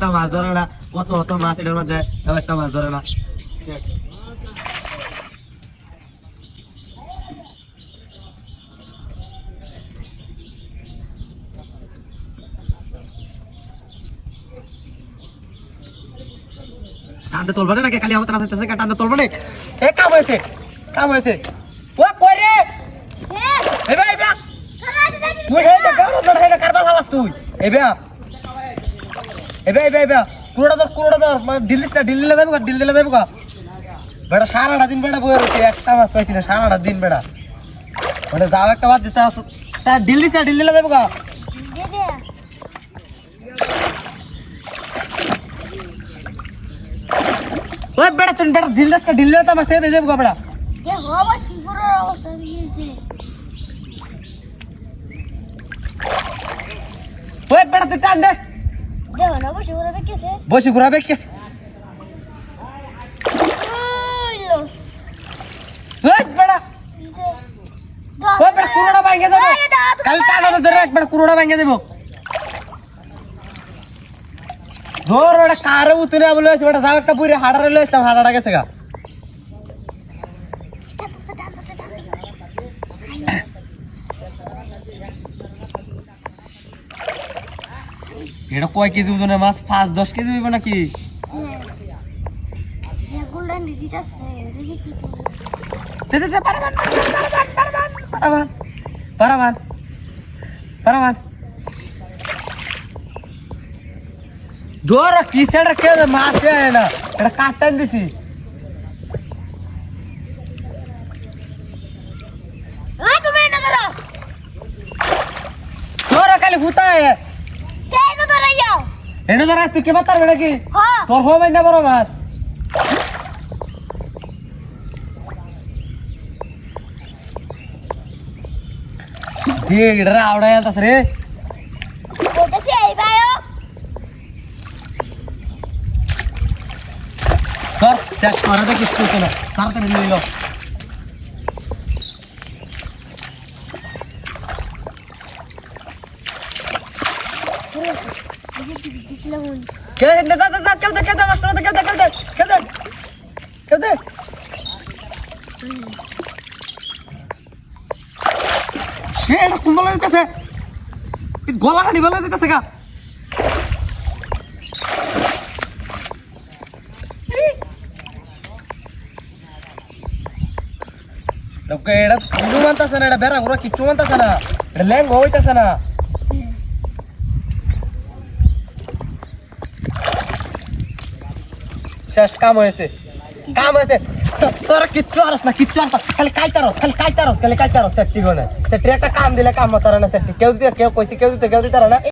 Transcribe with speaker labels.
Speaker 1: একটা মাছ ধরে না, কত কত মাছ এটার মধ্যে, তাও একটা মাছ ধরে না। টানতে তুলবে নাকি খালি আমার টানতে টানতে তুলবে না? এ কাম হয়েছে, কাম হয়েছে। ও কই রে? এ ভাই ভাই তুই হেডা গারো ধর, হেডা কারবার হালাস তুই। এ ভাই কুড়োটা ধর দিল্লি দিলে যাবো, দিল দিলে যাবো গা বেটা। সারাটা দিন বেটা বয়ে রয়েছে, একটা মাছ পাইছি না সারাটা দিন বেটা। মানে যাও একটা মাছ দিতে আসো, তা দিল্লি দিলে যাবো গা। ওই বেটা তুমি বেটা দিল্লি তো আমার সেবে যাবো গা বেটা। ওই বেটা তুই টান দে, বসে ঘুরাবে কেছে। ওই বেটা কুড়োটা ভাঙে যাবো, কাল টানা ধরে একবার কুড়োটা ভাঙে দেবো। ধর ওটা কারে উতুরে বলে বেটা, যাও একটা পুরি হাড়ারে লইছিলাম, হাড়াটা গেছে গা। এটা কয় কেজি ওজনের মাছ? 5-10 কেজি হইব নাকি? ধর কি সেটা কে মাছ দেয় না, এটা কাটান দিছি। ধর খালি ভুতায় এনে ধর তুই কে বাতার নাকি তোর হবে না বড় মাছ। आवडाय आलतास रे तर त्या करायचं किती होतं ना तारतरी लिहिलो खेळ खेळता मास्टर खेळते এটা কোন বলা দিতেছে গলা খালি বলা দিতেছে গা ওকে এটা পুরো মানতাছে না এটা বেরা পুরো কিচ্ছু মানতাছে না এটা ল্যাং হইতাছে না শেষ কাম হয়েছে তোরা কিচ্ছু আরস না কিচ্ছু আরস খালি কাইতারস সেটি গনে সেটি একটা কাম দিলে কাম মতারা না সেটি কেউ কইছে কেউ দিতে না